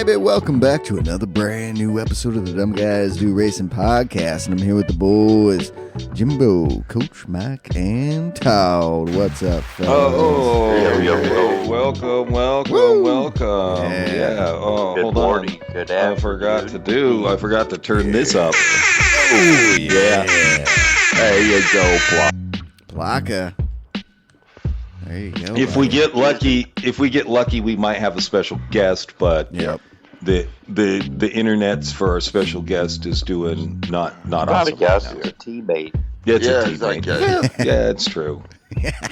baby, welcome back to another brand new episode of the Dumb Guys Do Racing podcast, and I'm here with the boys, Jimbo, Coach Mike, and Todd. What's up, fellas? Welcome. Yeah. Oh, hold morning. on. Good I forgot to turn this up. Oh, yeah. There you go, Plaka. There you go. If we get lucky, we might have a special guest, but Yep. the internet's for our special guest is doing not awesome. a guest, right it's a teammate. Yeah, it's a it's like, teammate. Yeah, it's true.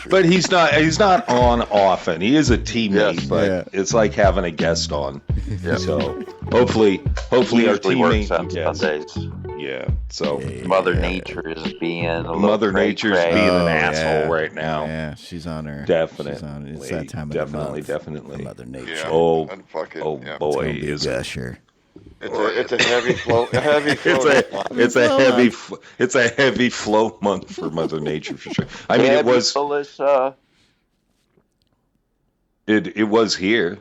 But he's not on often. He is a teammate, Yes. but it's like having a guest on. Yeah. So hopefully our Usually teammate works on can guest. Sundays. Yeah. So Mother Nature is being a little Mother Nature's cray-cray. being an Oh, asshole yeah. right now. Yeah, she's on her. Definitely. She's on, it's that time of the month. Definitely. Mother Nature. Yeah. Oh, And fucking, oh yeah. boy, It's gonna be a is gusher. It's a heavy flow. it's a heavy flow month for Mother Nature for sure. I mean, it was here.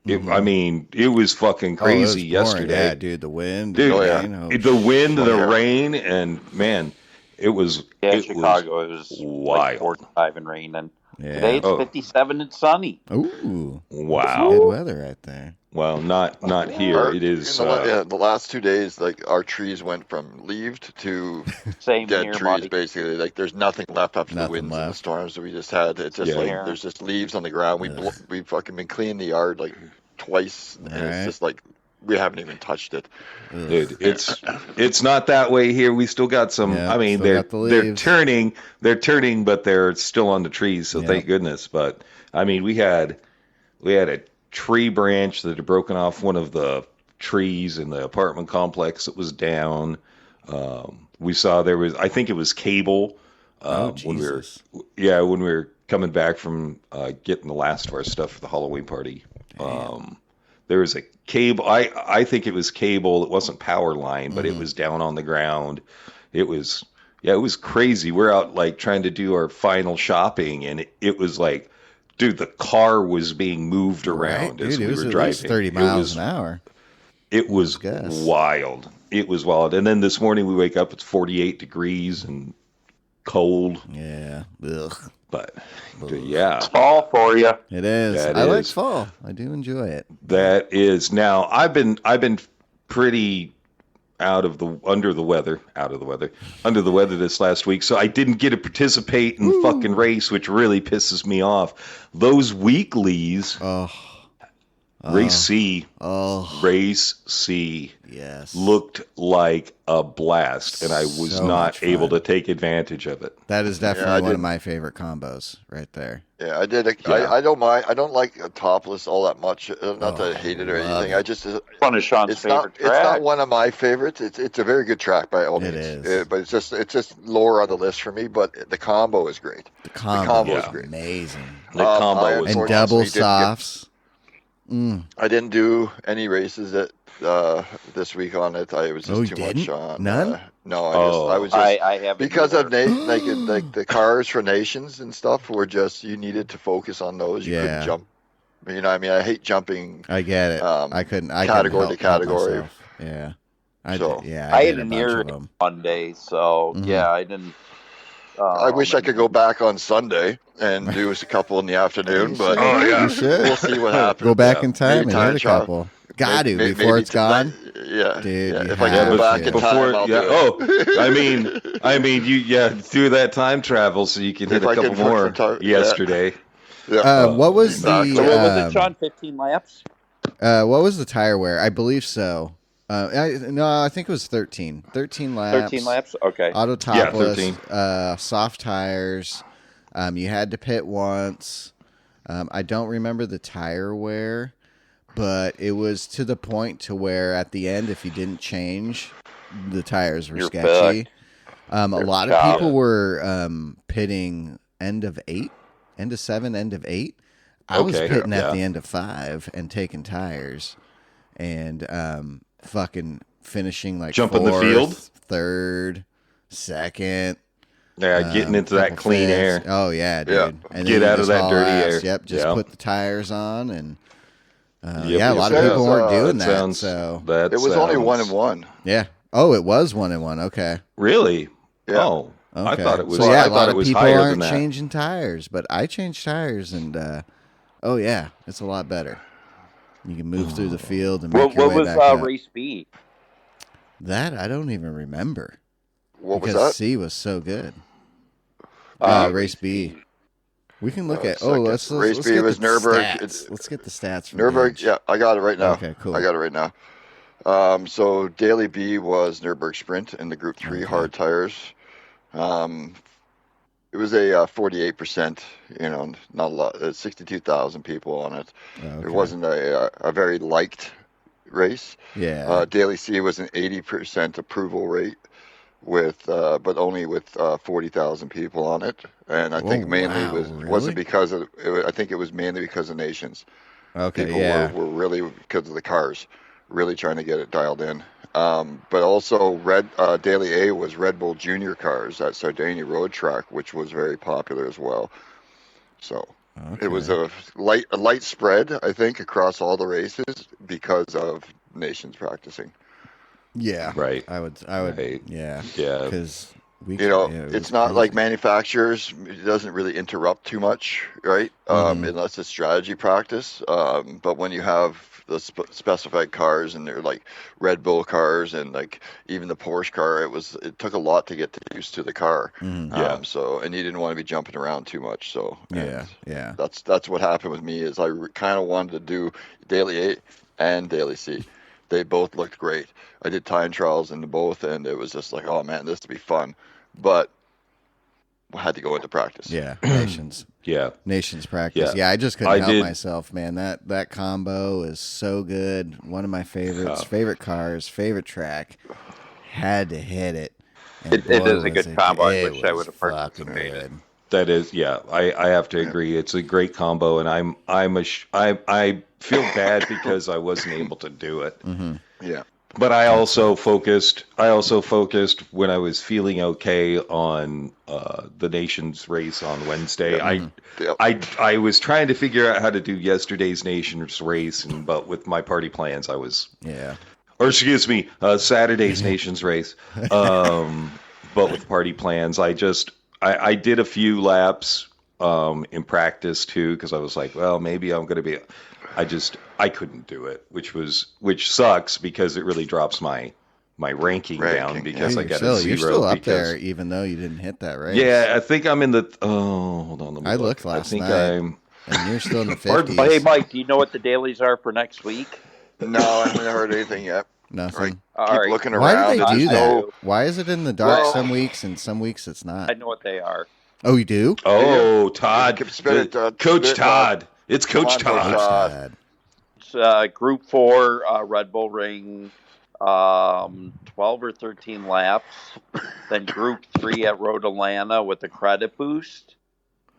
I mean, it was fucking crazy yesterday. Yeah, dude, the wind. Dude, the yeah. rain, oh, The wind, the Yeah. rain, and man, it was. in Chicago. It was wild. like 45 and rain, and yeah. today it's 57 and sunny. Ooh, Wow. good weather right there. Well, not here. It is. The last 2 days, like our trees went from leaved to Same dead here, trees, buddy. basically. Like there's nothing left after the Nothing winds and the left. storms that we just had. It's just Yeah. like Yeah. there's just leaves on the ground. We've fucking been cleaning the yard like twice, and Right. it's just like we haven't even touched it. Dude, it's not that way here. We still got some. Yeah, I mean, still got the they're leaves. turning, but they're still on the trees. So Yeah. thank goodness. But I mean, we had a tree branch that had broken off one of the trees in the apartment complex that was down. We saw there was, I think it was cable. Oh, when we were, Jesus. when we were coming back from getting the last of our stuff for the Halloween party. There was a cable. I think it was cable. It wasn't power line, but it was down on the ground. It was crazy. We're out like trying to do our final shopping, and it was like, dude, the car was being moved around Right, as dude, we it was were at driving. least 30 miles an hour. It was Guess. wild. It was wild. And then this morning we wake up, it's 48 degrees and cold. Yeah. Ugh. But yeah, It's fall for you. It is. Yeah, it I like is. fall. I do enjoy it. that is now. I've been pretty under the weather this last week, so I didn't get to participate in the fucking race, which really pisses me off. Those weeklies, race C, race C, yes. looked like a blast, and I was So not much able fun. to take advantage of it. That is definitely I one of did. my favorite combos right there. Yeah, I did. Yeah. I don't mind. I don't like topless all that much. Not that I hate it or love anything. it. I just One of Sean's it's favorite not. It's not tracks. one of my favorites. It's a very good track by all It means. is. But it's just lower on the list for me. But the combo is great. The combo, combo is is great. amazing. The combo I was And unfortunately double didn't get- softs. I didn't do any races that this week on it. I was just Oh, you too didn't? much on. None? No, Oh. I was just I haven't because either. of like the cars for nations and stuff were just you needed to focus on those. You Yeah. couldn't jump. You know, what I mean, I hate jumping. I get it. I couldn't. I category couldn't to help category. myself. Yeah. So, I did had a an bunch ear of them. one day, so Mhm. yeah, I didn't. I wish I could go back on Sunday and do a couple in the afternoon, but You should. we'll see what happens. Go back Yeah. in time Maybe and hit a trial. couple. Got to Maybe- before maybe it's gone. Yeah, Dude, yeah. you If I have can go back to. in time, I'll do it. I mean, you do that time travel so you can hit If a I couple can more yeah. yesterday. Yeah. What was Exactly. So what was the it, Sean? 15 laps? what was the tire wear? I believe so. I think it was 13. 13 laps. 13 laps? Okay. Auto topless. 13. Soft tires. You had to pit once. I don't remember the tire wear, but it was to the point to where at the end, if you didn't change, the tires were You're sketchy. A lot of cow. people were pitting end of 8, end of 7, end of 8. I was Okay, pitting at yeah. the end of 5 and taking tires and fucking finishing like Jumping the 4th, field? 3rd, 2nd. Yeah, getting into that couple clean fifths. air. Oh yeah, dude. Yeah. And Get then you out of just that haul dirty ass. air. Yep, just Yeah. put the tires on and Yeah, a lot of It people was, weren't doing that that. sounds- So That It was only sounds- 1-1. yeah. Oh, it was 1-1. Okay. Really? Yeah. Oh, I Okay. thought it was. So yeah, I a thought lot it of was people higher aren't than that. changing tires, but I changed tires, and oh yeah, it's a lot better. You can move through the field and make What your way was back up. race B? That I don't even remember. What was because that? C was so good. Race B. We can look at. Oh, second. let's Race let's B get was the Nürburgring. stats. Let's get the stats. From Nürburgring, Gage. yeah, I got it right now. Okay, cool. I got it right now. So Daily B was Nürburgring Sprint in the Group 3 hard tires. It was a 48%, not a lot, 62,000 people on it. Okay. It wasn't a very liked race. Yeah. Daily C was an 80% approval rate but only with 40,000 people on it. And I think mainly wasn't because of I think it was mainly because of Nations. Okay. People were really, because of the cars, really trying to get it dialed in. But also Daily A was Red Bull Junior cars at Sardinia Road Track, which was very popular as well. So it was a light spread, I think, across all the races because of Nations practicing. Yeah. Right. I would. Right. Yeah. Yeah. Because it's not like manufacturers. It doesn't really interrupt too much, right? Unless it's strategy practice. But when you have the specified cars and they're like Red Bull cars and like even the Porsche car, it took a lot to get used to the car. Yeah. And you didn't want to be jumping around too much. So Yeah. that's what happened with me is I kind of wanted to do Daily A and Daily C. They both looked great. I did time trials in both, and it was just like, oh man, this would be fun. But I had to go into practice. Yeah. Nations. Yeah. Nations practice. Yeah. Yeah. I just couldn't help myself, man. That combo is so good. One of my favorites. Favorite cars. Favorite track. Had to hit it. And It is a good combo. I wish I would have fucking participated. good. That is, yeah. I have to agree. It's a great combo, and I feel bad because I wasn't able to do it. Yeah. But I also focused when I was feeling okay on the Nations race on Wednesday. I was trying to figure out how to do yesterday's Nations race, but with my party plans, I was Saturday's Nations race. But with party plans, I did a few laps in practice too, because I was like, well, maybe I'm going to be. I couldn't do it, which sucks because it really drops my ranking down because I got a 0. You're still up there, even though you didn't hit that race. Yeah, I think I'm in the. Oh, hold on. I looked last night. And you're still in the 50s. Hey, Mike, do you know what the dailies are for next week? No, I haven't heard anything yet. Nothing. Keep looking Why around. do they do that? know. Why is it in the dark some weeks and some weeks it's not? I know what they are. Oh, you do? Oh, Todd. Coach Todd. It's Coach Todd. Todd. It's Group 4, Red Bull Ring, 12 or 13 laps. Then Group 3 at Road Atlanta with a credit boost.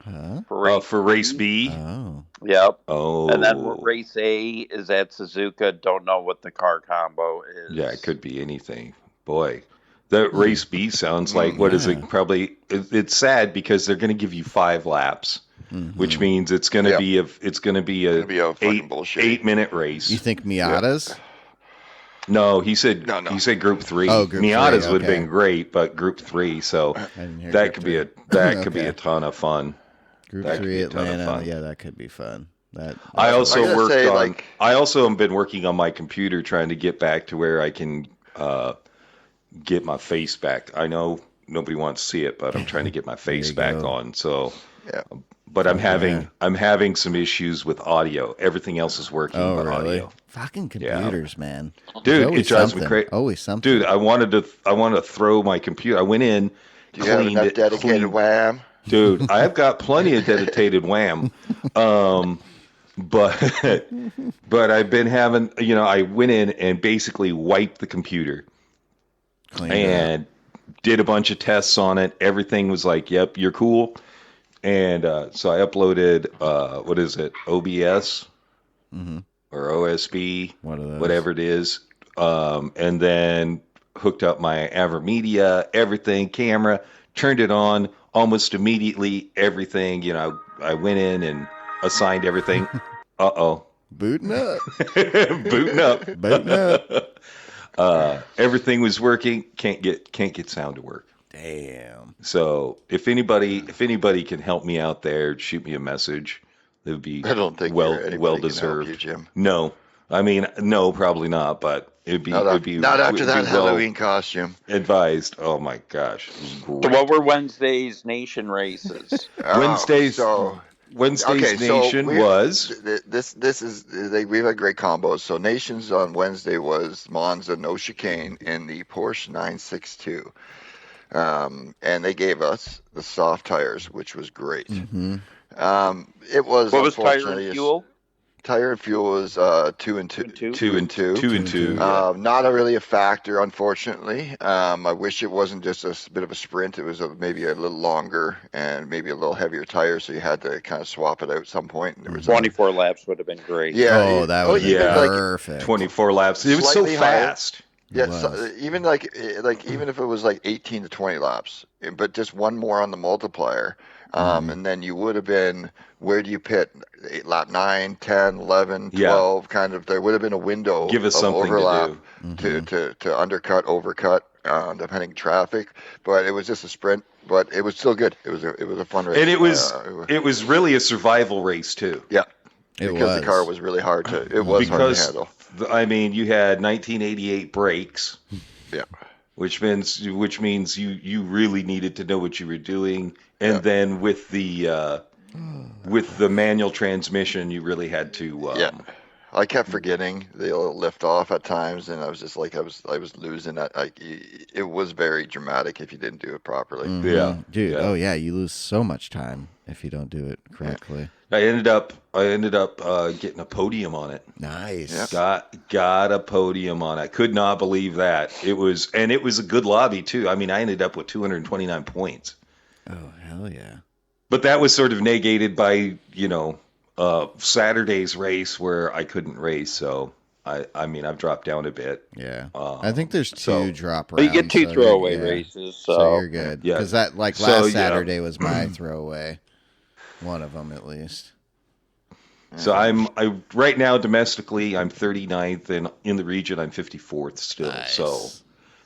Huh? For race B. Oh. Yep. Oh. And then race A is at Suzuka. Don't know what the car combo is. Yeah, it could be anything. Boy. The race B sounds like, what is it? Probably, it's sad because they're going to give you 5 laps, which means it's going to be a fucking bullshit. 8-minute race. You think Miatas? No, he said No. He said Group 3. Oh, Group Miatas 3, would have okay. been great, but Group 3. So that could be a ton of fun. Group that could 3 be a ton of Atlanta. fun. Yeah, that could be fun. I also gotta I also have been working on my computer trying to get back to where I can get my face back. I know nobody wants to see it, but I'm trying to get my face back on. So, but I'm having some issues with audio. Everything else is working, but audio. Fucking computers, man. Dude, it drives me crazy. Always something. Dude, I wanted to throw my computer. I went in, Do you have cleaned enough it, dedicated wham? Dude, I have got plenty of dedicated wham. But I've been having, I went in and basically wiped the computer and did a bunch of tests on it. Everything was like, yep, you're cool. And so I uploaded, what is it, OBS or OSB, whatever it is. And then hooked up my AverMedia, everything, camera, turned it on almost immediately, everything. I went in and assigned everything. Booting up. Booting up. Booting up. Everything was working. Can't get sound to work. Damn. So if anybody can help me out there, shoot me a message. It would be I don't think well anybody can help deserved. you, Jim. No, I mean no, probably not. But it'd be Not after that well Halloween costume. advised. Oh my gosh, it was So great. what were Wednesday's nation races? Wednesday's Okay, nation was this is we've had great combos. So Nations on Wednesday was Monza no chicane in the Porsche 962, and they gave us the soft tires, which was great. Mm-hmm. It was What was tire unfortunately and fuel? Tire and fuel was 2 and 2. 2 and 2. Not really a factor, unfortunately. I wish it wasn't just a bit of a sprint. It was maybe a little longer and maybe a little heavier tire, so you had to kind of swap it out at some point. And there was 24 laps would have been great. Yeah. Oh, that would be perfect. 24 laps. It was so Slightly higher. fast. Yeah, so even even if it was like 18 to 20 laps, but just one more on the multiplier, and then you would have been, where do you pit? Lap 9, 10, 11, 12, kind of. There would have been a window Give us of something overlap to to undercut, overcut, depending traffic. But it was just a sprint, but it was still good. It was a fun race, And it was really a survival race too. Yeah, It because was. the car was really hard to hard to handle. I mean, you had 1988 brakes. Yeah. Which means you really needed to know what you were doing, and then with the manual transmission, you really had to. I kept forgetting the lift off at times, and I was just like I was losing that. It was very dramatic if you didn't do it properly. Mm-hmm. Yeah, dude. yeah. Oh yeah, you lose so much time if you don't do it correctly. I ended up getting a podium on it. Nice. Got a podium on it. Could not believe that. It was a good lobby too. I mean, I ended up with 229 points. Oh hell yeah. But that was sort of negated by, Saturday's race where I couldn't race. So I mean, I've dropped down a bit. Yeah. I think there's two drop rounds. But you get two so throwaway you're- races, so you're good. Yeah. Because that last Saturday was my throwaway. One of them at least. So I right now domestically I'm 39th, and in the region I'm 54th still. Nice. So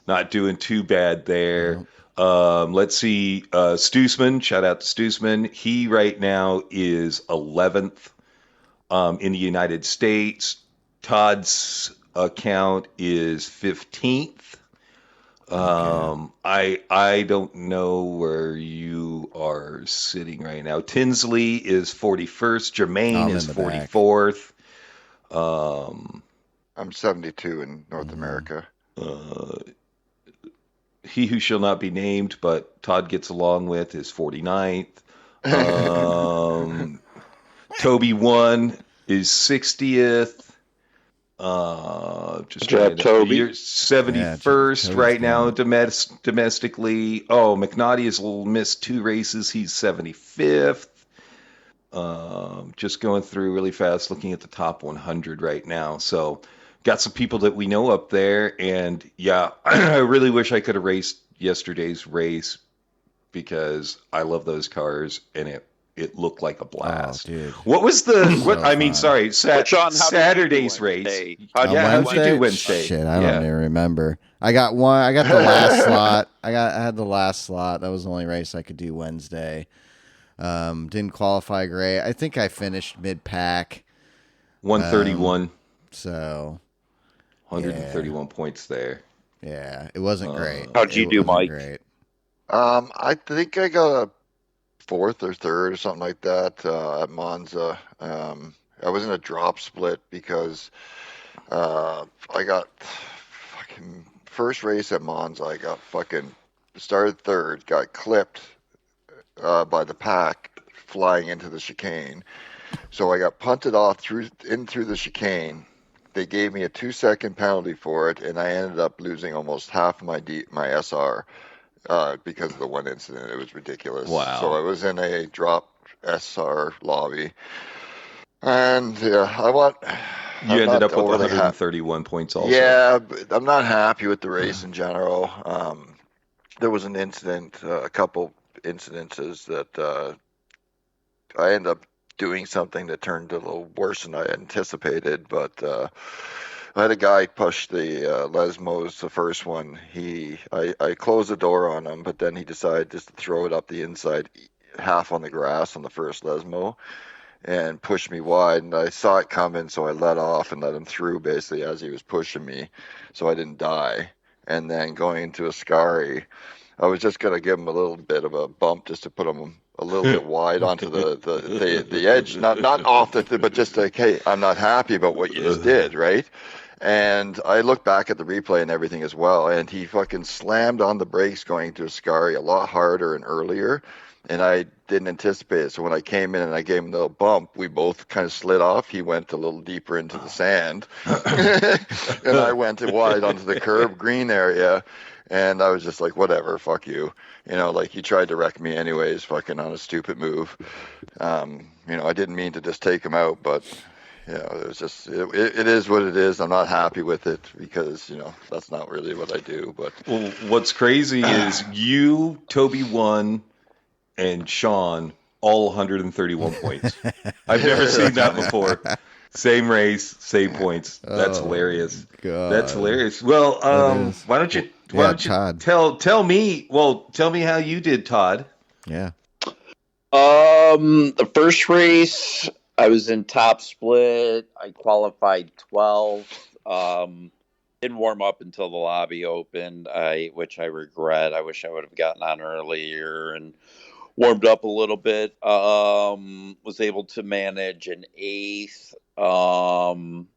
not doing too bad there. Let's see, Stoosman, shout out to Stoosman. He right now is 11th in the United States. Todd's account is 15th. I don't know where you are sitting right now. Tinsley is 41st. Jermaine is 44th. I'm 72 in North America. He who shall not be named, but Todd gets along with, is 49th. Toby 1 is 60th. Just Job, Toby. You're 71st right now domestically. Oh, McNaughty has missed 2 races. He's 75th. Just going through really fast, looking at the top 100 right now. So got some people that we know up there, and yeah, I really wish I could have raced yesterday's race because I love those cars, and it looked like a blast. Oh, dude. What was Saturday's race? How'd you do Wednesday? Shit, I don't even remember. I got the last slot. I had the last slot. That was the only race I could do Wednesday. Didn't qualify great. I think I finished mid-pack. 131. So 131 points there. Yeah, it wasn't great. How'd you do, Mike? Great. I think I got a 4th or 3rd or something like that at Monza. I was in a drop split because I got fucking first race at Monza. I got started 3rd, got clipped by the pack flying into the chicane. So I got punted off through the chicane. They gave me a 2-second penalty for it, and I ended up losing almost half of my SR because of the one incident. It was ridiculous. Wow. So I was in a drop SR lobby, and you ended up with 131 points also. Yeah, but I'm not happy with the race in general. There was an incident, a couple incidences that I ended up doing something that turned a little worse than I anticipated. But I had a guy push the Lesmos, the first one. I closed the door on him, but then he decided just to throw it up the inside, half on the grass on the first Lesmo, and pushed me wide. And I saw it coming, so I let off and let him through basically as he was pushing me, so I didn't die. And then going into Ascari, I was just going to give him a little bit of a bump just to put him a little bit wide onto the edge, not off but just like, hey, I'm not happy about what you just did, right? And I looked back at the replay and everything as well, and he fucking slammed on the brakes going to Ascari a lot harder and earlier, and I didn't anticipate it. So when I came in and I gave him the bump, we both kind of slid off. He went a little deeper into the sand, and I went wide onto the curb green area. And I was just like, whatever, fuck you. Like, you tried to wreck me anyways, fucking on a stupid move. I didn't mean to just take him out, but, it was just, it is what it is. I'm not happy with it because, that's not really what I do. But well, what's crazy is you, Toby 1, and Sean, all 131 points. I've never seen that before. Same race, same points. That's hilarious. God. That's hilarious. Well, why don't you Todd. tell me how you did, Todd? Yeah. The first race I was in top split. I qualified 12th. Didn't warm up until the lobby opened, which I regret. I wish I would have gotten on earlier and warmed up a little bit. Was able to manage an 8th. And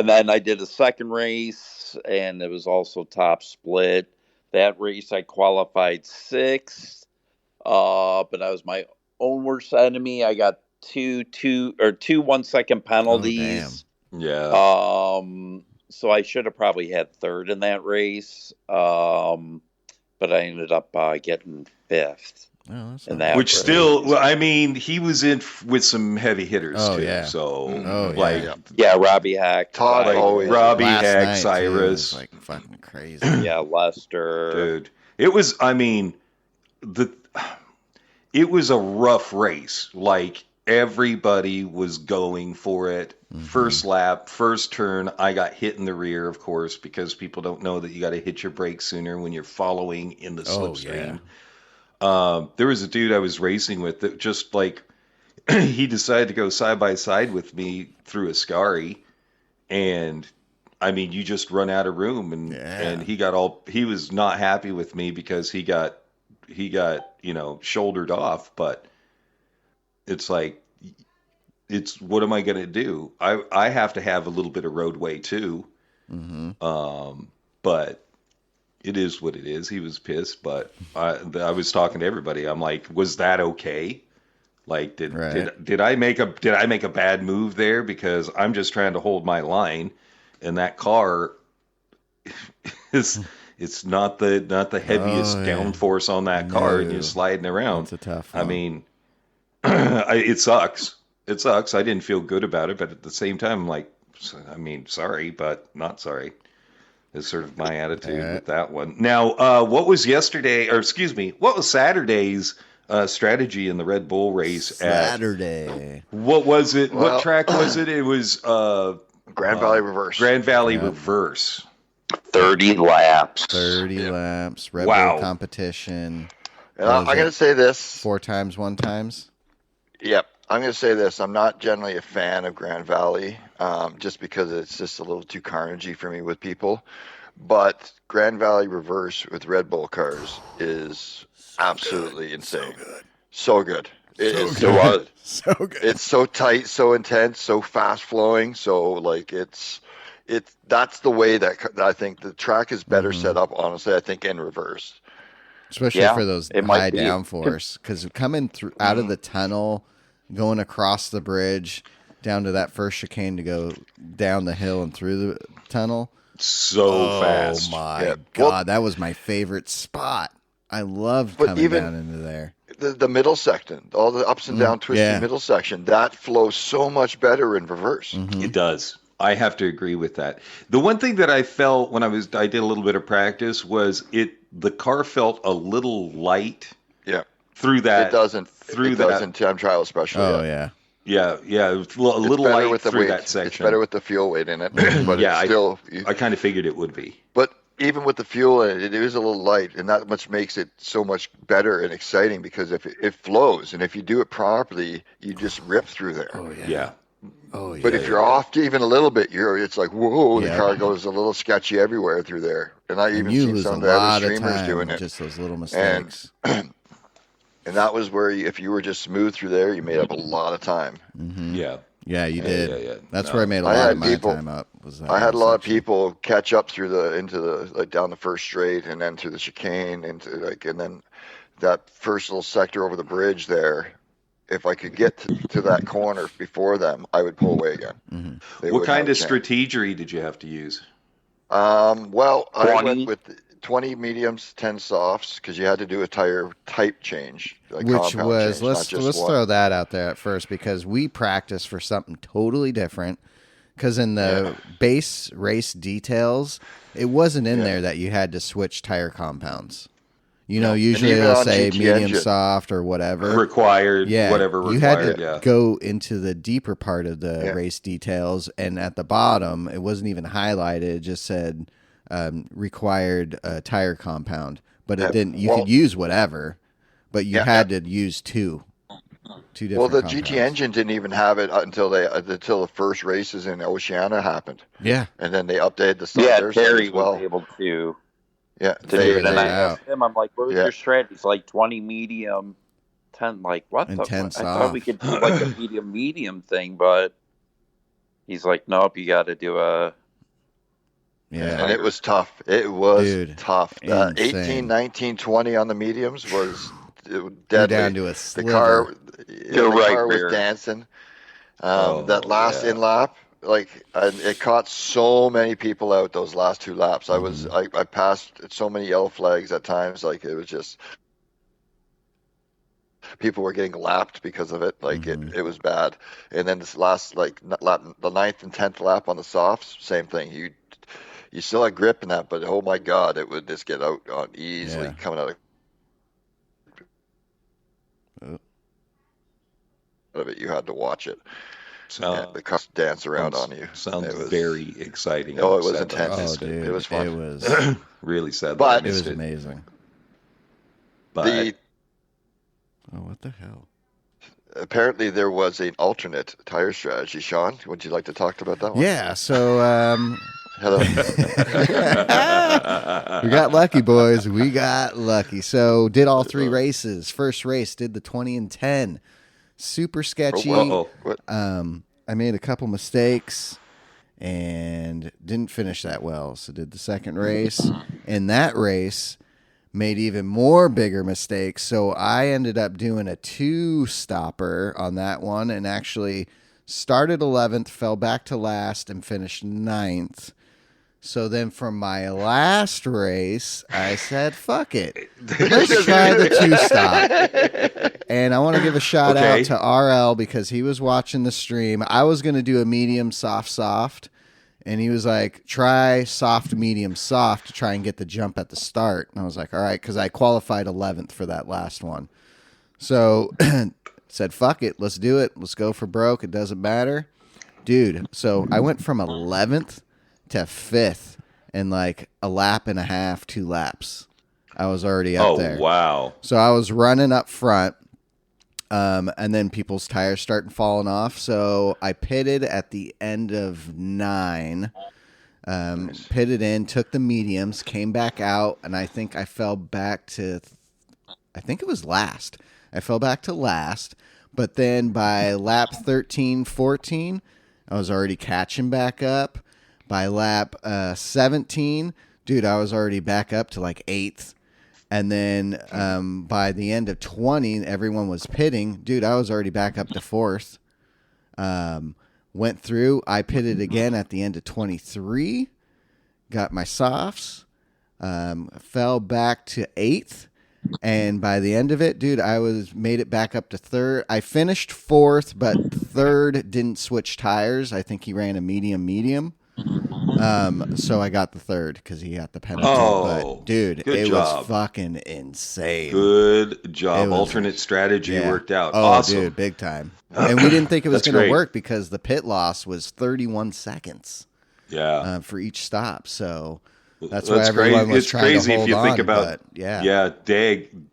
then I did a second race, and it was also top split. That race I qualified 6th, but I was my own worst enemy. I got two 1 second penalties. Oh, yeah. So I should have probably had 3rd in that race, but I ended up getting 5th. Oh, in that which race. still, I mean, he was in with some heavy hitters Oh, too. yeah. So, Robbie Hack, Todd always. Robbie Last Hack, night, Cyrus, too, was, like, fucking crazy. yeah, Lester, dude. It was. I mean, it was a rough race. Like, everybody was going for it. Mm-hmm. First lap, first turn, I got hit in the rear, of course, because people don't know that you got to hit your brakes sooner when you're following in the slipstream. Yeah. There was a dude I was racing with that just like he decided to go side by side with me through Ascari, and I mean, you just run out of room, and he was not happy with me because he got shouldered off, but it's like, what am I going to do? I have to have a little bit of roadway too. Mm-hmm. But it is what it is. He was pissed, but I was talking to everybody. I'm like, was that okay? Like, did I make a bad move there? Because I'm just trying to hold my line, and that car it's not the heaviest downforce on that car, and you're sliding around. It's a tough one. I mean, it sucks. It sucks. I didn't feel good about it, but at the same time, I'm like, I mean, sorry, but not sorry. Is sort of my attitude with that one. Now, what was Saturday's strategy in the Red Bull race? Saturday. What was it? What track was it? It was Grand Valley Reverse. Grand Valley Reverse. 30 laps. 30 laps. Red Bull competition. And I'm going to say this. 4 times, 1 times? Yep. I'm going to say this. I'm not generally a fan of Grand Valley, just because it's just a little too carnagey for me with people. But Grand Valley Reverse with Red Bull cars is absolutely insane. So good. It is so good. So good. It's so tight, so intense, so fast flowing. So like that's the way that I think the track is better set up. Honestly, I think in reverse, especially for those high downforce, because coming through out of the tunnel, going across the bridge down to that first chicane to go down the hill and through the tunnel. So fast. Oh my God. That was my favorite spot. I loved coming down into there. The middle section, all the ups and down twisty middle section, that flows so much better in reverse. Mm-hmm. It does. I have to agree with that. The one thing that I felt when I did a little bit of practice was the car felt a little light. Yeah. Through that. It doesn't. Through that. In time trial especially. Oh yeah. Yeah, it's a little It's better light with the through weight. that It's section. better with the fuel weight in it, but Yeah, it's still. I kind of figured it would be. But even with the fuel, it is a little light, and that much makes it so much better and exciting because if it flows, and if you do it properly, you just rip through there. Oh yeah. Yeah. Oh yeah. But if you're off even a little bit, it's like whoa, the Yeah. car goes a little sketchy everywhere through there. And I And even you seen lose some a of the other lot of streamers time doing with it. just those little mistakes. And that was where if you were just smooth through there, you made up a lot of time. Mm-hmm. Yeah. Yeah, you did. Yeah. That's No. where I made a I lot had of my people- time up. Was that I had a lot of section. people catch up through down the first straight and then through the chicane and then that first little sector over the bridge there. If I could get to that corner before them, I would pull away again. Mm-hmm. They What wouldn't kind have of a chance. strategery did you have to use? Well, I 20? went with 20 mediums, 10 softs, because you had to do a tire type change, like Which compound was change, not just let's one. throw that out there at first because we practiced for something totally different. Because in the base race details, it wasn't in there that you had to switch tire compounds. You know, usually even it'll on say GT medium engine. soft or whatever. Required, whatever you had required, to go into the deeper part of the race details, and at the bottom, it wasn't even highlighted. It just said required tire compound, but it didn't. You could use whatever, but you had to use two different. Well, the compounds. GT engine didn't even have it until the first races in Oceania happened. Yeah, And then they updated the stuff Yeah, there Terry as well. was able to Yeah, do it. And I they- asked him, I'm like, what was Yeah. your strategy? He's like 20 medium, 10, like, what And the 10 I thought we soft. could do like a medium thing, but he's like, nope, you got to do a. yeah. And it was tough. It was Dude, tough. insane. 18, 19, 20 on the mediums was You're deadly. down to a The sliver. car, the right car was rear. dancing. Oh, That last yeah. in lap, it caught so many people out those last two laps. I passed so many yellow flags at times. Like it was just people were getting lapped because of it. Like it was bad. And then this last lap, the 9th and 10th lap on the softs, same thing. You still had grip in that, but oh my God, it would just get out on easily coming out of it. You had to watch it. And the cars dance around on you. Sounds It was- very exciting. Oh, I'm it was sad that I intense. Oh, missed it. dude, It was fun. It was. Really sad. But- that I It missed was amazing. But Oh, what the hell? Apparently there was an alternate tire strategy. Sean, would you like to talk about that one? Yeah. So Hello. we got lucky, boys. We got lucky. So did all three races. First race did the 20 and 10. Super sketchy. Uh-oh. What? I made a couple mistakes and didn't finish that well. So did the second race. In that race, made even more bigger mistakes. So I ended up doing a 2-stopper on that one and actually started 11th, fell back to last, and finished 9th. So then from my last race, I said, fuck it. Let's try the 2-stop. And I want to give a shout Okay. out to RL because he was watching the stream. I was going to do a medium, soft. And he was like, try soft, medium, soft to try and get the jump at the start. And I was like, all right, because I qualified 11th for that last one. So said, fuck it, let's do it. Let's go for broke. It doesn't matter. Dude, so I went from 11th to 5th in like a lap and a half, 2 laps. I was already up there. Oh, wow. So I was running up front, and then people's tires starting falling off. So I pitted at the end of 9, pitted in, took the mediums, came back out, and I think I fell back to, I think it was last. I fell back to last, but then by lap 13, 14, I was already catching back up. By lap 17, dude, I was already back up to like 8th. And then by the end of 20, everyone was pitting. Dude, I was already back up to 4th. Went through. I pitted again at the end of 23. Got my softs. Fell back to 8th. And by the end of it, dude, made it back up to 3rd. I finished 4th, but 3rd didn't switch tires. I think he ran a medium. So I got the third because he got the penalty. Oh, but dude, good it job. was fucking insane. Good job. It was- Alternate strategy worked out. Oh, Awesome. dude, big time. And we didn't think it was That's going to great. work because the pit loss was 31 seconds Yeah. for each stop. So that's why That's everyone crazy. was It's trying crazy to hold if you on. think about, but, yeah,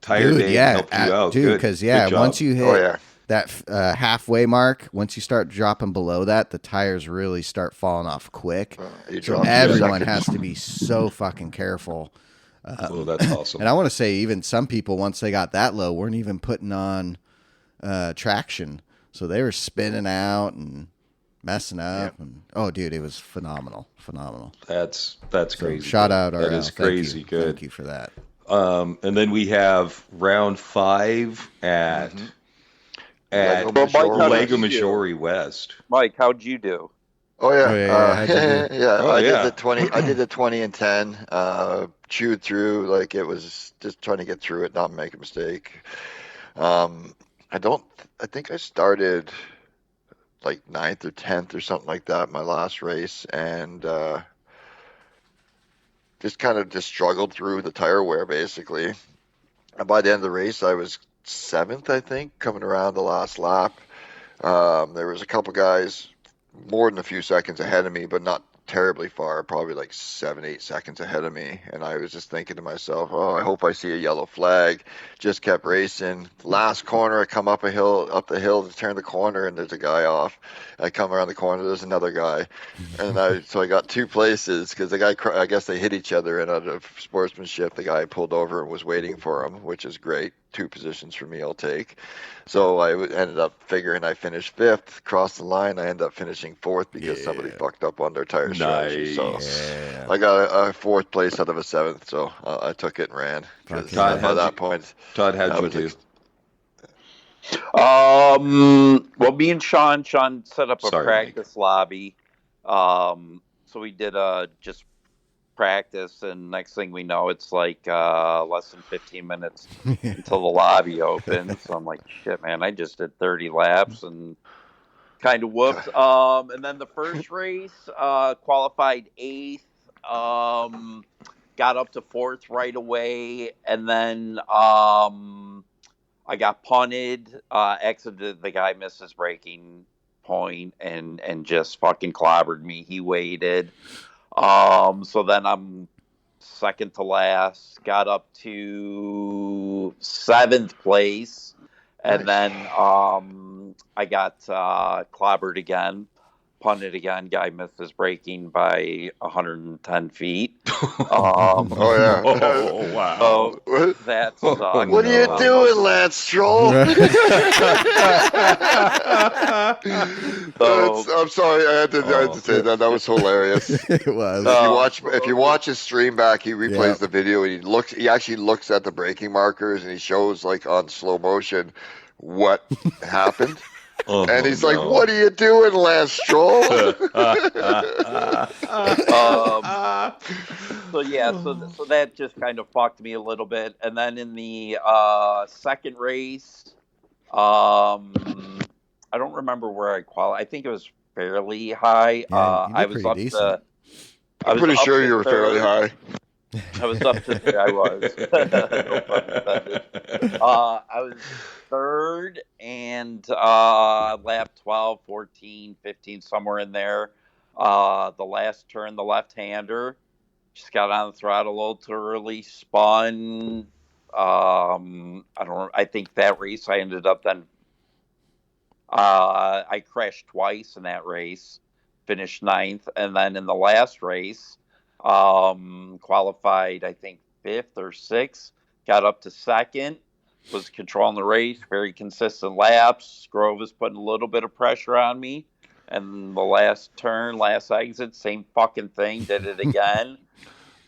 tire dude, dag helped you out. dude, Good. because Good job. once you hit Oh, yeah. that halfway mark, once you start dropping below that, the tires really start falling off quick. You So dropped 2 everyone seconds. has to be so fucking careful. Oh, that's awesome. And I want to say even some people, once they got that low, weren't even putting on traction. So they were spinning out and messing up. And oh, dude, it was phenomenal. That's So crazy. shout good. out, That RL. is Thank crazy you. good. Thank you for that. And then we have round 5 at Lego Well, Mike, how did Lego you do? Missouri West. Mike, how'd you do? Oh yeah, Oh, yeah. How'd you do? yeah. Oh, I yeah. did the 20. I did the 20 and 10. Chewed through like it was just trying to get through it, not make a mistake. I think I started like 9th or 10th or something like that my last race, and just kind of just struggled through the tire wear basically. And by the end of the race, I was 7th, I think, coming around the last lap. There was a couple guys more than a few seconds ahead of me, but not terribly far, probably like 7-8 seconds ahead of me. And I was just thinking to myself, oh, I hope I see a yellow flag. Just kept racing. Last corner, I come up the hill to turn the corner, and there's a guy off. I come around the corner, there's another guy. And so I got 2 places because the guy, I guess they hit each other, and out of sportsmanship, the guy pulled over and was waiting for him, which is great. 2 positions for me, I'll take. So I ended up figuring I finished 5th, crossed the line. I ended up finishing 4th because somebody fucked up on their tire strategy. So Yeah. I got a 4th place out of a 7th, so I took it and ran. Because Todd, by that point, Todd, I how'd you was do? Well, me and Sean set up a Sorry, practice lobby. So we did just practice, and next thing we know, it's like less than 15 minutes until the lobby opens. So I'm like, shit, man, I just did 30 laps and kind of whooped. And then the first race, qualified 8th, got up to 4th right away, and then I got punted, exited. The guy missed his braking point and just fucking clobbered me. He waited. So then I'm second to last, got up to 7th place, and then I got clobbered again, punted again. Guy missed his braking by 110 feet. Oh yeah. Oh, wow. So What? that sucked. What are you doing, Lance Stroll? I'm sorry, I had to say that. That was hilarious. It was. If you watch his stream back, he replays the video and he actually looks at the braking markers and he shows like on slow motion what happened. And he's like, "What are you doing, Lance Stroll?" So that just kind of fucked me a little bit. And then in the second race, I don't remember where I qualified. I think it was fairly high. Yeah, you did I was pretty up decent. I'm pretty sure you were fairly high. I was up to I was. No pun intended. I was 3rd and lap 12, 14, 15, somewhere in there. The last turn, the left-hander, just got on the throttle a little too early, spun. I think that race I ended up then. I crashed twice in that race, finished 9th, and then in the last race, qualified I think 5th or 6th, got up to 2nd, was controlling the race, very consistent laps. Grove was putting a little bit of pressure on me, and the last turn, last exit, same fucking thing, did it again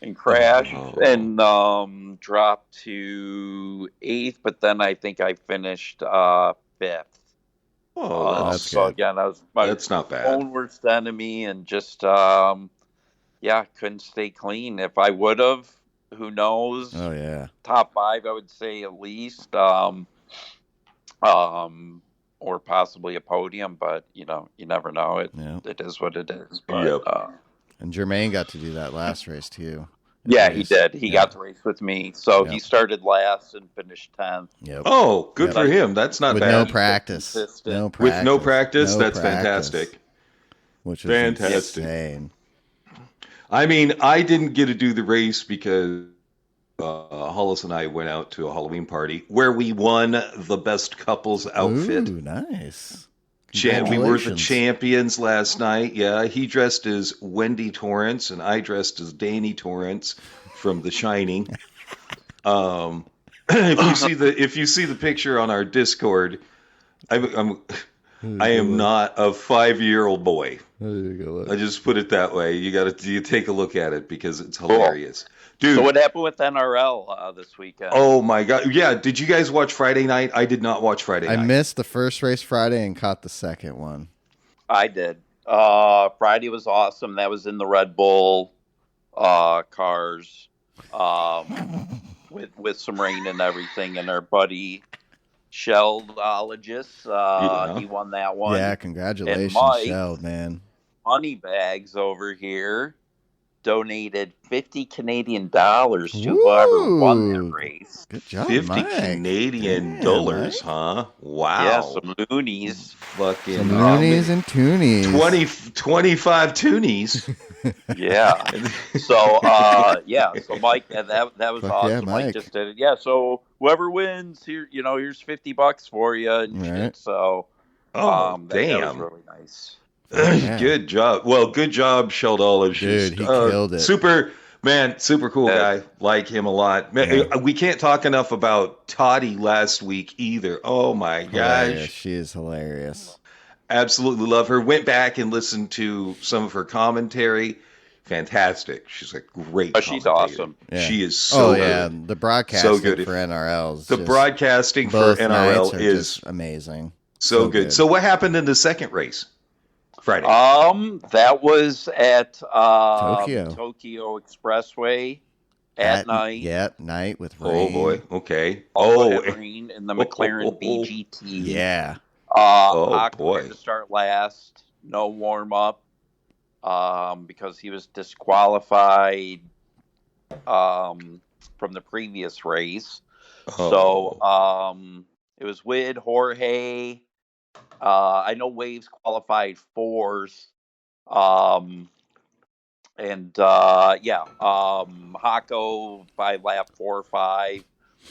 and crashed and dropped to 8th, but then I think I finished 5th. Oh, that's so good. again, I was my That's not bad. own worst enemy, and just couldn't stay clean. If I would have, who knows? Oh yeah. Top 5, I would say at least, or possibly a podium. But you never know. It is what it is. But, Yep. And Jermaine got to do that last race too. Yeah, he did. He got to race with me. So he started last and finished 10th. Yep. Oh, good for him. That's not with bad. No practice. With no practice, that's fantastic. Which is fantastic. Insane. I mean, I didn't get to do the race because Hollis and I went out to a Halloween party where we won the best couples outfit. Ooh, nice. We were the champions last night. Yeah, he dressed as Wendy Torrance, and I dressed as Danny Torrance from The Shining. If you see the picture on our Discord, I am not a 5-year-old boy. I just put it that way. You take a look at it because it's hilarious. Cool. Dude. So what happened with NRL this weekend? Oh my God. Yeah. Did you guys watch Friday night? I did not watch Friday night. I missed the first race Friday and caught the second one. I did. Friday was awesome. That was in the Red Bull cars with some rain and everything. And our buddy Sheldologist, he won that one. Yeah, congratulations, Sheld, man. Moneybags over here donated $50 Canadian to whoever won that race. Good job, 50 Mike. Canadian dollars, huh? Wow. Yeah, some loonies. Fucking some loonies and toonies. 25 toonies. Yeah. So Mike, that was awesome. Yeah, Mike just did it. Yeah, so whoever wins, here's $50 for you and shit. So damn. That was really nice. Good job. Well, good job, Sheldolage. Dude, he killed it. Super cool guy. Like him a lot. Man, we can't talk enough about Toddy last week either. Oh my gosh. She is hilarious. Absolutely love her. Went back and listened to some of her commentary. Fantastic. She's a great commentator. She's awesome. Yeah. She is so good. The broadcasting for NRL. The broadcasting for NRL is amazing. So good. So what happened in the second race? Friday. That was at Tokyo Expressway at night. Yeah, night with rain. Oh boy. Okay. Rain in the McLaren BGT. Yeah. Boy. Had to start last. No warm up. Because he was disqualified from the previous race. So it was with Jorge. I know Waves qualified 4th. Hako by lap 4 or 5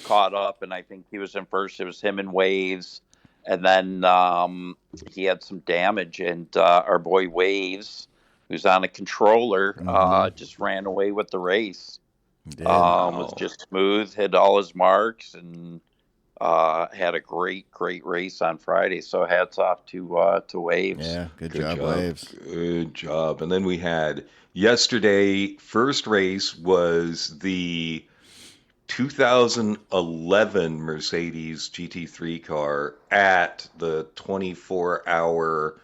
caught up, and I think he was in first. It was him and Waves, and then he had some damage, and our boy Waves, who's on a controller, just ran away with the race. Was just smooth, hit all his marks, and had a great race on Friday. So hats off to Waves. Yeah, good job, Waves. Good job. And then we had yesterday, first race was the 2011 Mercedes GT3 car at the 24-hour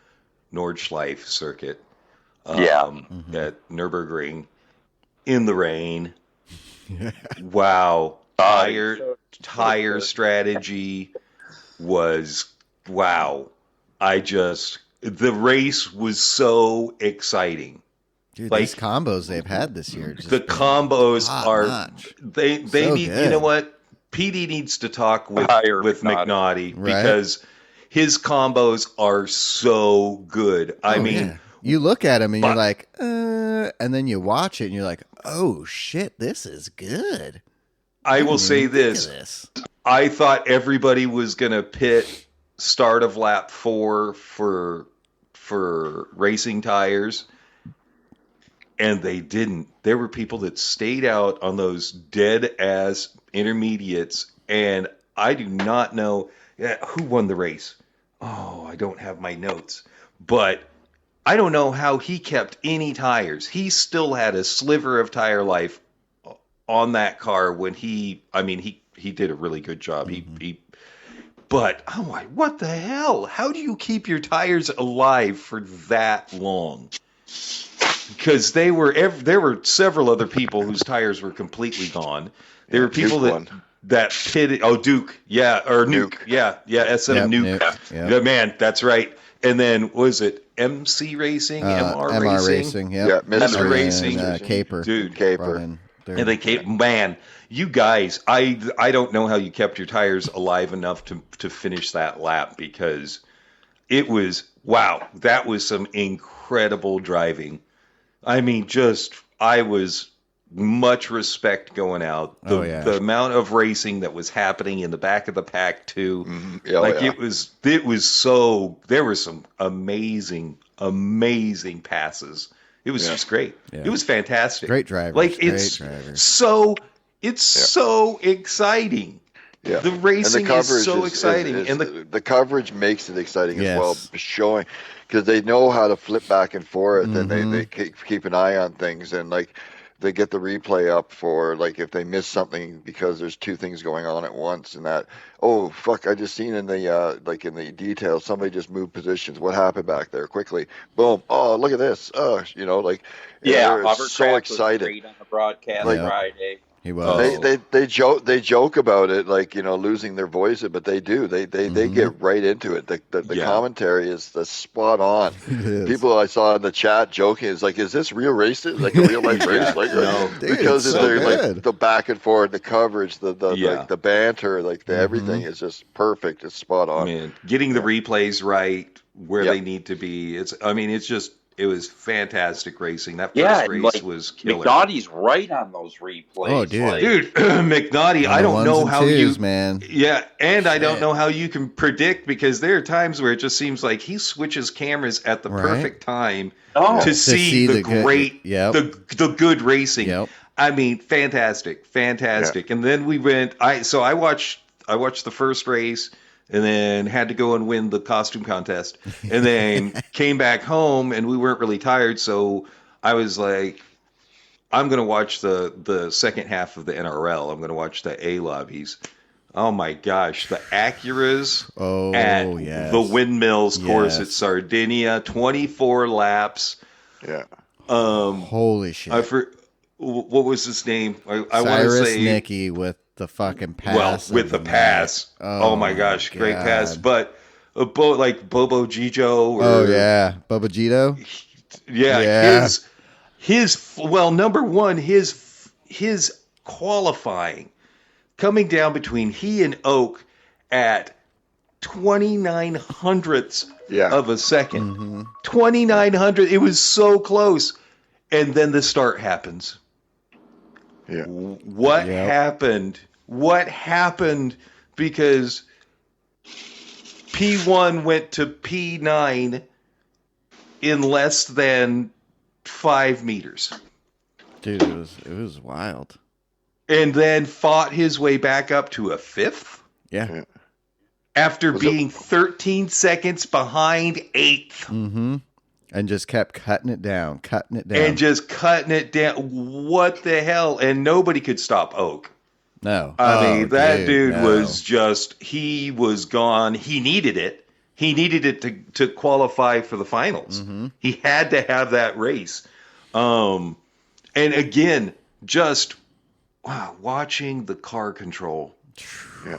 Nordschleife circuit. At Nürburgring in the rain. Wow. Tire strategy was wow. The race was so exciting. Dude, these combos they've had this year. The combos are notch. They so need good. You know what? PD needs to talk with McNaughty because his combos are so good. I mean, yeah. You look at him and you're like, and then you watch it and you're like, oh shit, this is good. I will say this. I thought everybody was going to pit start of lap 4 for racing tires, and they didn't. There were people that stayed out on those dead-ass intermediates, and I do not know who won the race. Oh, I don't have my notes. But I don't know how he kept any tires. He still had a sliver of tire life on that car when he did a really good job. But I'm like, what the hell? How do you keep your tires alive for that long? Because there were several other people whose tires were completely gone. There were people that pitted. Oh, Duke, yeah, or Nuke, yeah, SM Nuke. Yeah. Yeah, man, that's right. And then what was it MC Racing, MR Racing, Yeah, yep. Mr. Racing. Caper. Dude. Caper. And they came, man, you guys, I don't know how you kept your tires alive enough to finish that lap, because it was, wow, that was some incredible driving. I mean, I was much respect going out. The amount of racing that was happening in the back of the pack too. Mm-hmm. Yeah, it was so, there were some amazing passes. It was just great. Yeah. It was fantastic. Great drivers. Like, so exciting. Yeah. The racing is so exciting. And the coverage makes it exciting as well, showing, because they know how to flip back and forth, and they keep an eye on things, and like they get the replay up for, like, if they miss something because there's two things going on at once, and that, oh fuck, I just seen in the like in the details, somebody just moved positions. What happened back there? Quickly, boom! Oh, look at this! Like, Hovercraft so excited. Was great on the broadcast Friday. He was. They joke about it, like, losing their voice, but they do. They get right into it. The commentary is the spot on. People I saw in the chat joking, is like, is this real racing? Like a real life race? Like, no, dude, because so they're good. like the back and forth, the coverage, the like the banter, like everything is just perfect. It's spot on. Man, getting the replays right where they need to be. It was fantastic racing. That first race was killer. McNaughty's right on those replays. Oh, dude. Dude, McNaughty, I don't know how man. Yeah, and I don't know how you can predict, because there are times where it just seems like he switches cameras at the perfect time to see the great, the good racing. Yep. I mean, fantastic. Yeah. And then we went. I watched the first race, and then had to go and win the costume contest, and then came back home, and we weren't really tired, so I was like, I'm going to watch the second half of the NRL. I'm going to watch the A lobbies. Oh my gosh, the Acuras at the Windmills course at Sardinia, 24 laps. Yeah. Holy shit. What was his name? I want to Cyrus say Nicky with the fucking pass. Well, with the pass. Oh my gosh, great pass. But like Bobo Gijo. Bobo Gito. Yeah. His number one, his qualifying, coming down between he and Oak at 29 hundredths of a second. Mm-hmm. 2900. It was so close. And then the start happens. Yeah. What happened? What happened? Because P1 went to P9 in less than 5 meters. Dude, it was wild. And then fought his way back up to a 5th. Yeah. After being 13 seconds behind 8th. Mm-hmm. And just kept cutting it down. What the hell? And nobody could stop Oak. No. I mean, that dude was just, he was gone. He needed it. He needed it to qualify for the finals. Mm-hmm. He had to have that race. And again, just watching the car control. Yeah.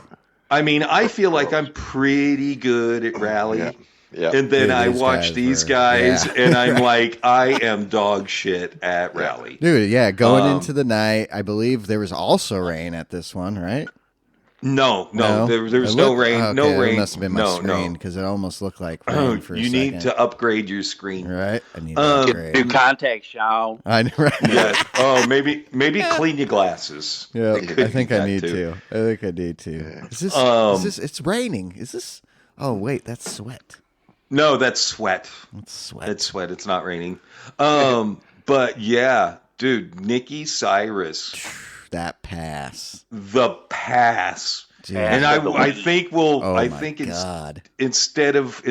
I mean, I feel like I'm pretty good at rally. Yeah. Yeah. And then I watch these guys, and I'm like, I am dog shit at rally. Dude, going into the night, I believe there was also rain at this one, right? No, there was no rain. Okay, no rain. It must have been my screen, because it almost looked like rain for a second. You need to upgrade your screen. Right? I need to upgrade. New contact, Sean. I know, right? Yeah. Oh, maybe clean your glasses. Yeah, I think I need to. Is this, it's raining. Is this, oh, wait, that's sweat. No, that's sweat. It's sweat. It's not raining. But yeah, dude, Nicky Cyrus. That pass. The pass. Dude. And I think God. Instead of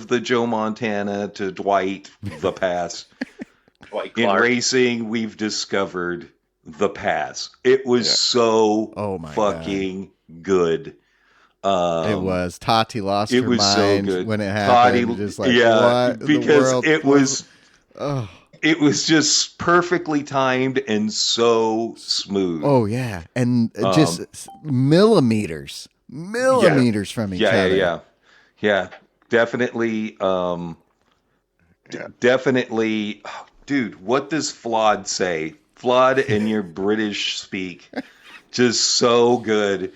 the Joe Montana to Dwight, the pass. In racing, we've discovered the pass. It was so fucking good. It was. Tati lost her mind so good. When it happened. Just like, what because it was. It was just perfectly timed and so smooth. Oh yeah, and just millimeters from each other. Yeah, definitely. definitely, dude. What does Flawed say? Flawed in your British speak, just so good.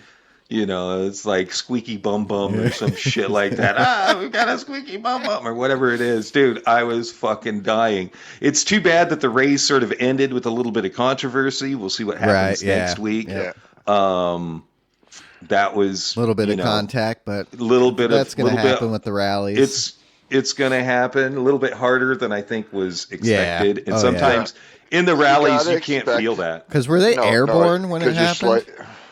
You know, it's like squeaky bum bum or some shit like that. We've got a squeaky bum bum or whatever it is. Dude, I was fucking dying. It's too bad that the race sort of ended with a little bit of controversy. We'll see what happens next week. Yeah. That was a little bit of contact, but that's going to happen with the rallies. It's going to happen a little bit harder than I think was expected. Yeah. And sometimes in the rallies you can't feel that. Because were they airborne when it happened?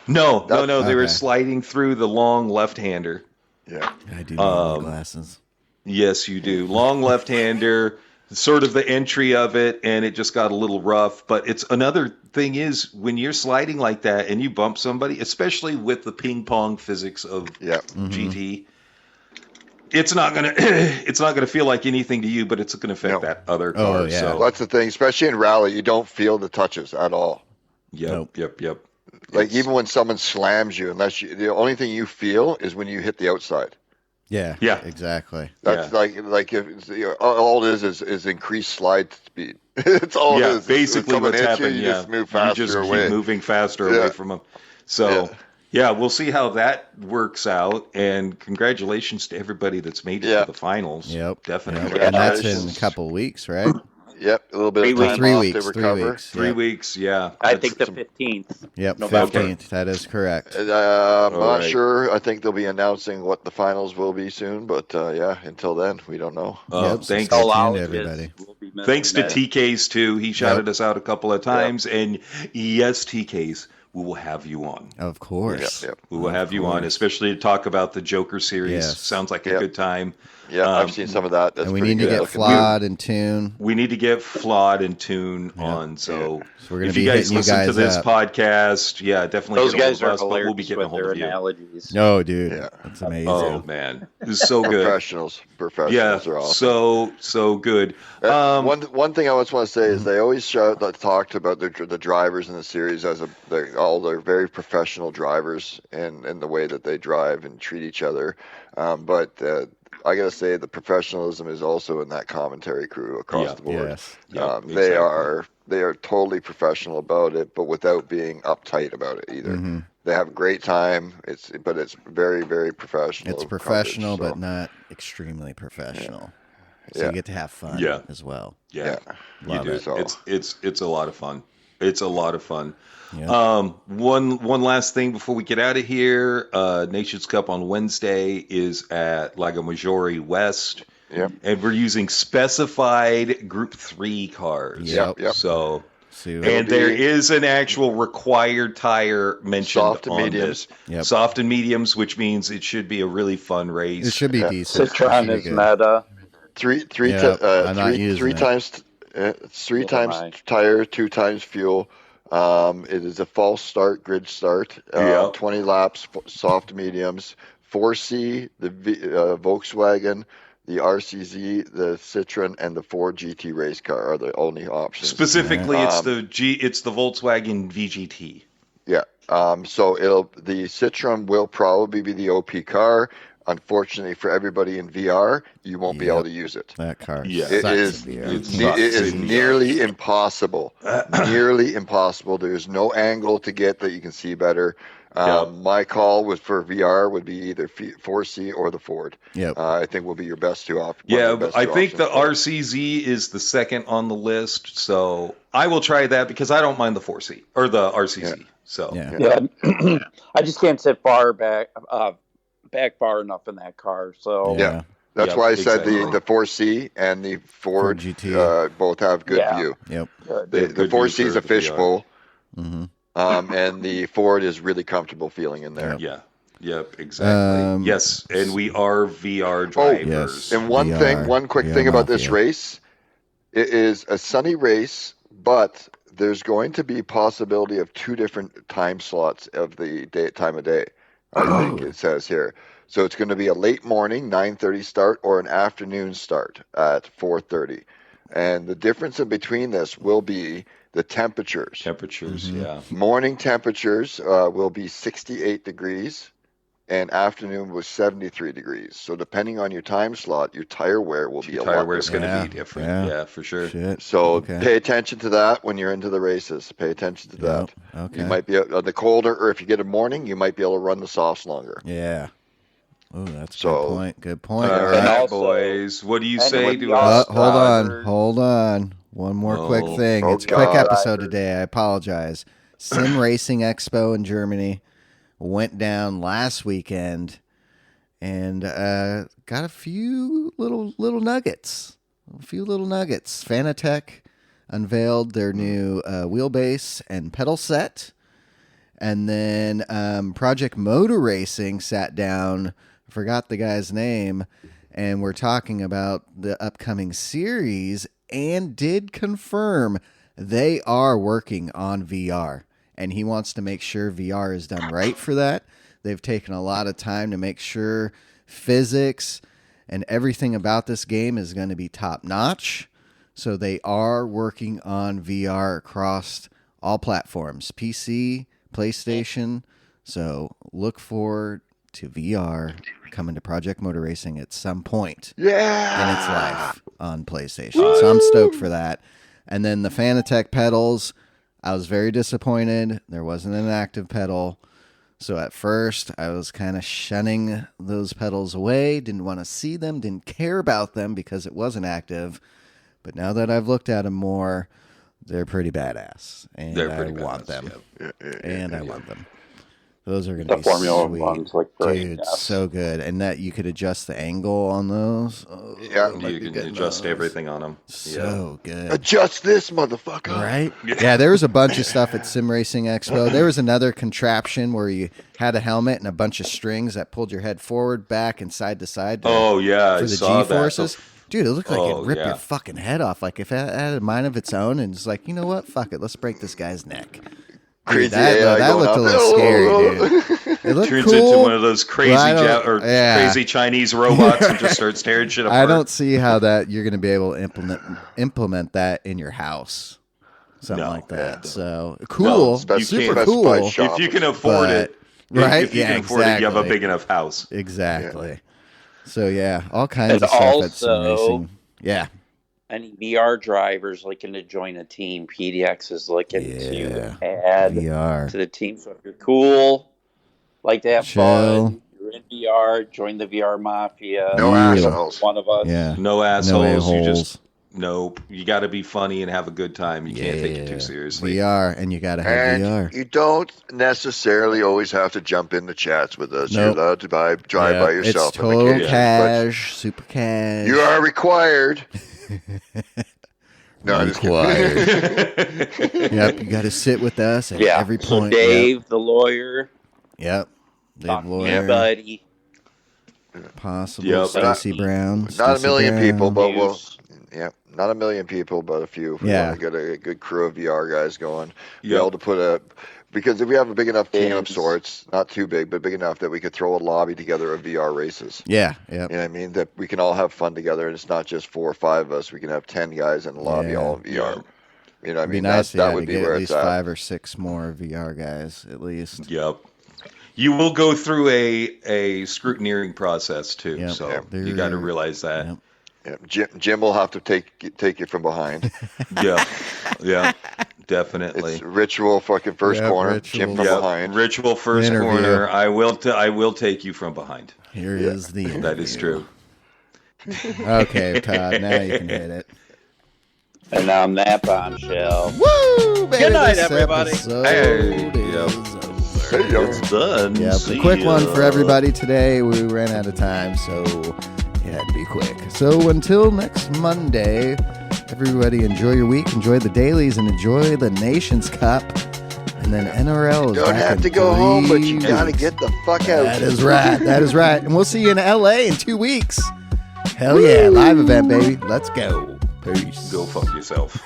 No. They were sliding through the long left-hander. Yeah. I do need glasses. Yes, you do. Long left-hander, sort of the entry of it, and it just got a little rough. But it's another thing is when you're sliding like that and you bump somebody, especially with the ping-pong physics of GT, it's not gonna feel like anything to you, but it's gonna affect that other car. Oh, yeah. So that's the thing, especially in rally, you don't feel the touches at all. Yep. Like even when someone slams you, the only thing you feel is when you hit the outside. Yeah, exactly. That's like if all it is increased slide speed. It's all it is. Basically what's happening. You just move faster away. Keep moving faster away from them. So we'll see how that works out. And congratulations to everybody that's made it to the finals. Yep, definitely. And that's in a couple of weeks, right? Yep, a little bit of time off to recover. 3 weeks, yeah. I think the 15th. Yep, November. 15th. That is correct. I'm not sure. I think they'll be announcing what the finals will be soon, but until then, we don't know. Thanks to everybody. Thanks to TK's too. He shouted us out a couple of times, and yes, TK's. We will have you on. Of course. We will have you on, especially to talk about the Joker series. Yes. Sounds like a good time. Yeah, I've seen some of that. That's and we pretty need to good. get Flawed and Tune. We need to get Flawed and Tune on. So we're gonna if be you guys listen to this up. podcast, definitely those get a hold guys of are us, but hilarious we'll be getting a hold with of their you. analogies. No, dude. That's amazing. Oh, man. It's so good. Professionals are awesome. So good. One thing I always want to say is they always talked about the drivers in the series as they're very professional drivers and the way that they drive and treat each other. But I got to say the professionalism is also in that commentary crew across the board. Yes. Exactly. They are totally professional about it, but without being uptight about it either. Mm-hmm. They have a great time. It's very, very professional. It's professional, but not extremely professional. So you get to have fun as well. Yeah. Love you do. it. So. It's a lot of fun. It's a lot of fun. Yeah. One last thing before we get out of here. Nations Cup on Wednesday is at Lago Maggiore West. Yep. And we're using specified Group 3 cars. Yep. So, and there is an actual required tire mentioned soft and on mediums. this. Yep. Soft and mediums, which means it should be a really fun race. It should be decent. Citron is meta. Three times tire, 2 times fuel. It is a false start, grid start. 20 laps, soft mediums. 4C, the Volkswagen, the RCZ, the Citroen, and the Ford GT race car are the only options. Specifically, it's the Volkswagen VGT. Yeah. So the Citroen will probably be the OP car. Unfortunately for everybody in VR, you won't be able to use it. That car. Yeah. It is nearly impossible. Nearly impossible. There's no angle to get that you can see better. My call for VR would be either 4C or the Ford. Yep. I think will be your best two options. I think the RCZ is the second on the list, so I will try that because I don't mind the 4C or the RCZ. Yeah. So I just can't sit far back far enough in that car. So that's why I said the 4C and the Ford GT both have good view. Yep. The 4C is a fishbowl. Mm-hmm. And the Ford is really comfortable feeling in there. Yeah. Yep, exactly. Yes, and we are VR drivers. And one quick thing about this race, it is a sunny race, but there's going to be possibility of 2 different time slots of the time of day. I think it says here. So it's going to be a late morning, 9:30 start, or an afternoon start at 4:30. And the difference in between this will be the temperatures. Morning temperatures will be 68 degrees and afternoon was 73 degrees. So depending on your time slot, your tire wear will be a lot Tire wear is different. going to be different. Yeah, for sure. Shit. So Okay. pay attention to that when you're into the races. Pay attention to that. Okay. You might be the colder, or if you get a morning, you might be able to run the softs longer. Yeah. Oh, that's a So- good point. Good point. All All right, right. also- boys. What do you and say when to y'all us? Hold on. One more quick Oh. thing. Oh, It's a quick God. episode today. I apologize. Simracing Expo in Germany went down last weekend, and got a few little nuggets. Fanatec unveiled their new wheelbase and pedal set. And then Project Motor Racing sat down, forgot the guy's name, and we're talking about the upcoming series and did confirm they are working on VR. And he wants to make sure VR is done right for that. They've taken a lot of time to make sure physics and everything about this game is going to be top notch. So they are working on VR across all platforms, PC, PlayStation. So look forward to VR coming to Project Motor Racing at some point in its life on PlayStation. So I'm stoked for that. And then the Fanatec pedals, I was very disappointed. There wasn't an active pedal. So at first I was kind of shunning those pedals away, didn't want to see them, didn't care about them because it wasn't active. But now that I've looked at them more, they're pretty badass, and They're I pretty want badass, them. yeah. I want them. Those are going The to be Formula sweet. ones look great. Dude, yes. so good. And that you could adjust the angle on those. Oh, Yeah. I might You be can getting adjust those. everything on them. So good. Adjust this, motherfucker. Right? Yeah, there was a bunch of stuff at Simracing Expo. There was another contraption where you had a helmet and a bunch of strings that pulled your head forward, back, and side to side. Oh, yeah, for I the saw G-forces. that. Dude, it looked like Oh, it'd rip yeah. your fucking head off. Like if it had a mind of its own and it's like, you know what? Fuck it. Let's break this guy's neck. Crazy Dude, that AI going looked up. a little scary, dude. It looked Turns cool. into one of those crazy but I don't- yeah. crazy Chinese robots and just starts tearing shit apart. I don't see how that you're going to be able to implement that in your house. Something No, like that. yeah. So cool. spec- Super specified cool. shop. If you can afford But- it, right? If you Yeah, can afford it, you have a exactly. big enough house. Exactly. So yeah, all kinds And of stuff at also- Simracing. Yeah. Any VR drivers looking to join a team, PDX is looking Yeah. to add VR. to the team. So if you're cool, like to have Chill. fun, you're in VR, join the VR Mafia. No Yeah. assholes. One of us. Yeah. No assholes. No You a-holes. just nope. You got to be funny and have a good time. You can't take it too seriously. VR, and you got to have And VR. you don't necessarily always have to jump in the chats with us. Nope. You're allowed to drive Yeah, by yourself. It's on total occasion, cash, super but cash. You are required. No, I'm just kidding. Required. Yep, you got to sit with us at Yeah. every So point. Dave, the lawyer, Yep. Dave talk to Lawyer, buddy. possible Yep. Stacey Brown. Not a Stacey million Brown. people, but we'll. News. Yeah, not a million people, but a few. If we Yeah. want to get a good crew of VR guys going. Be Yep. able to put because if we have a big enough team of Yes. sorts, not too big, but big enough that we could throw a lobby together of VR races. Yeah, yep. You know what I mean? That we can all have fun together, and it's not just 4 or 5 of us. We can have 10 guys in the lobby, Yeah. all in VR. Yeah. You know what I It'd be mean? nice that to would be get where at it's least at. 5 or 6 more VR guys, at least. Yep. You will go through a scrutineering process too, Yep. so Yep. you got to realize that. Yep. Yeah, Jim will have to take you from behind. Yeah, yeah, definitely. It's ritual fucking first Yeah, corner. ritual. Jim from Yeah, behind. ritual first Interview. corner. I will take you from behind. Here is the interview. That is true. Okay, Todd, now you can hit it. And on that bombshell. Woo, baby, Good night, this everybody. episode Hey, is yep. over. Hey, yo. It's done. Yep, a See quick one ya. for everybody today. We ran out of time, so it had to be quick. So until next Monday, everybody enjoy your week, enjoy the dailies, and enjoy the Nations Cup. And then NRL is You don't back have in to go home, but you 3 gotta weeks. get the fuck out. That is right. That is right. And we'll see you in LA in 2 weeks. Hell yeah, live event, baby. Let's go. Peace. Go fuck yourself.